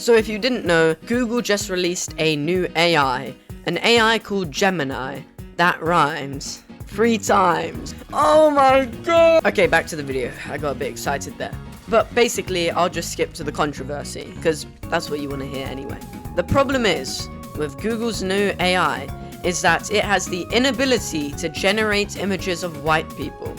So if you didn't know, Google just released a new AI, an AI called Gemini. That rhymes 3 times. Oh my god! Okay, back to the video. I got a bit excited there. But basically, I'll just skip to the controversy, because that's what you want to hear anyway. The problem is, with Google's new AI, is that it has the inability to generate images of white people.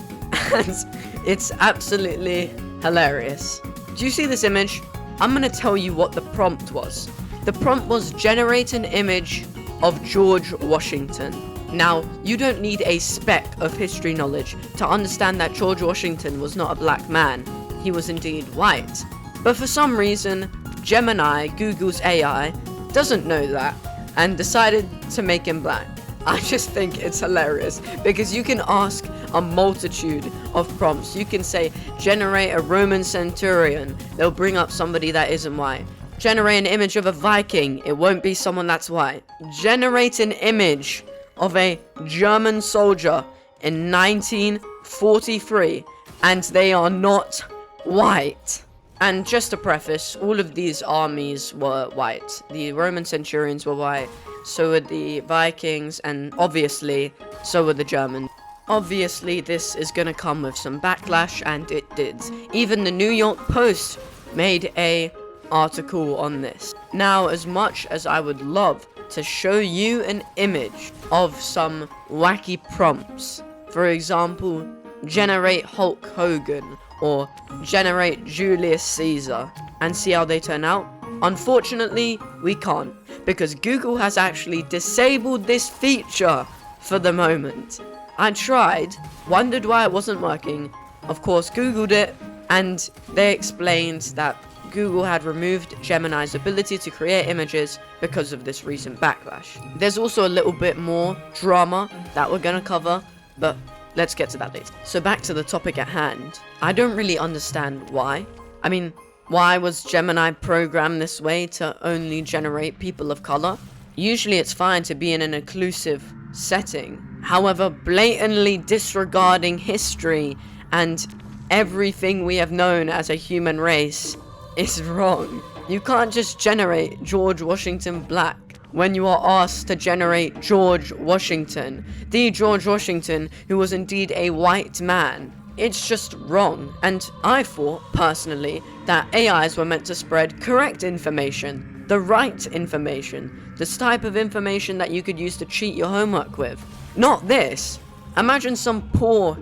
And it's absolutely hilarious. Do you see this image? I'm gonna tell you what the prompt was. The prompt was generate an image of George Washington. Now, you don't need a speck of history knowledge to understand that George Washington was not a black man. He was indeed white. But for some reason, Gemini, Google's AI, doesn't know that and decided to make him black. I just think it's hilarious because you can ask a multitude of prompts. You can say, generate a Roman centurion. They'll bring up somebody that isn't white. Generate an image of a Viking. It won't be someone that's white. Generate an image of a German soldier in 1943, and they are not white. And just to preface, all of these armies were white. The Roman centurions were white, so were the Vikings, and obviously, so were the Germans. Obviously, this is gonna come with some backlash, and it did. Even the New York Post made a article on this. Now, as much as I would love to show you an image of some wacky prompts, for example, generate Hulk Hogan, or generate Julius Caesar, and see how they turn out, unfortunately, we can't, because Google has actually disabled this feature for the moment. I tried, wondered why it wasn't working, of course Googled it, and they explained that Google had removed Gemini's ability to create images because of this recent backlash. There's also a little bit more drama that we're gonna cover, but let's get to that later. So back to the topic at hand. I don't really understand why. I mean, why was Gemini programmed this way to only generate people of color? Usually it's fine to be in an inclusive setting. However, blatantly disregarding history and everything we have known as a human race is wrong. You can't just generate George Washington black when you are asked to generate George Washington, the George Washington who was indeed a white man. It's just wrong, and I thought, personally, that AIs were meant to spread correct information, the right information, this type of information that you could use to cheat your homework with. Not this. Imagine some poor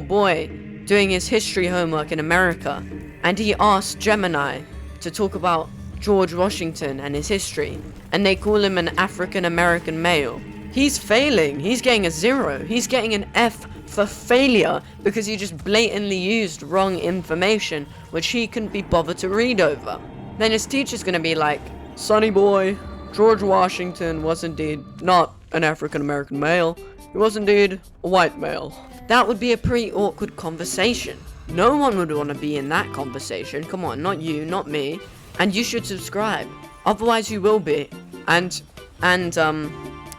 boy doing his history homework in America, and he asked Gemini to talk about George Washington and his history, and they call him an African American male. He's failing. He's getting a 0. He's getting an F for failure because he just blatantly used wrong information which he couldn't be bothered to read over. Then his teacher's gonna be like, "Sonny boy, George Washington was indeed not an African American male. He was indeed a white male." That would be a pretty awkward conversation. No one would want to be in that conversation. Come on, not you, not me. And you should subscribe. Otherwise you will be. And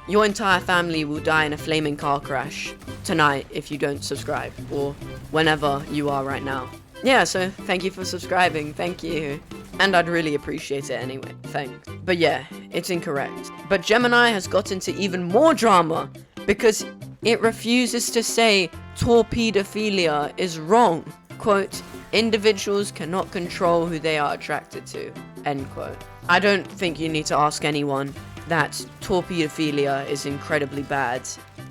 your entire family will die in a flaming car crash tonight if you don't subscribe, or whenever you are right now. Yeah, so thank you for subscribing, thank you. And I'd really appreciate it anyway, thanks. But yeah, it's incorrect. But Gemini has got into even more drama because it refuses to say torpedophilia is wrong. Quote, individuals cannot control who they are attracted to, end quote. I don't think you need to ask anyone that torpedophilia is incredibly bad.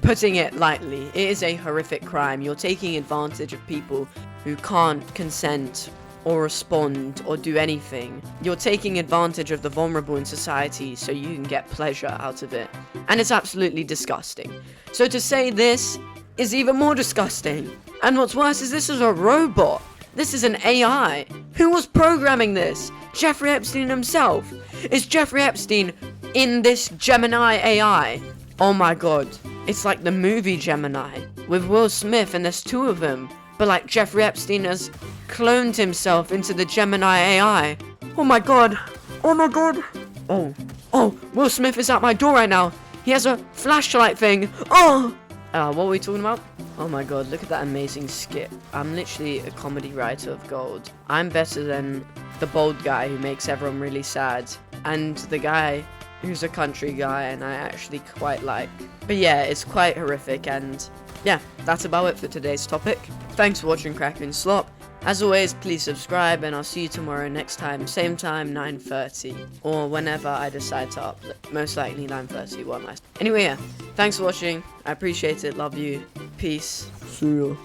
Putting it lightly, it is a horrific crime. You're taking advantage of people who can't consent or respond or do anything. You're taking advantage of the vulnerable in society so you can get pleasure out of it. And it's absolutely disgusting. So to say this is even more disgusting. And what's worse is this is a robot. This is an AI. Who was programming this? Jeffrey Epstein himself. Is Jeffrey Epstein in this Gemini AI? Oh my god. It's like the movie Gemini with Will Smith, and there's 2 of them. But like Jeffrey Epstein has cloned himself into the Gemini AI. Oh my god. Oh my god. Oh, Will Smith is at my door right now. He has a flashlight thing. Oh! What were we talking about? Oh my god, look at that amazing skit. I'm literally a comedy writer of gold. I'm better than the bald guy who makes everyone really sad, and the guy who's a country guy and I actually quite like. But yeah, it's quite horrific, and yeah, that's about it for today's topic. Thanks for watching Crackling Slop. As always, please subscribe, and I'll see you tomorrow next time, same time, 9:30, or whenever I decide to upload. Most likely 9:30, what am I? Anyway, yeah, thanks for watching. I appreciate it. Love you. Peace. See ya.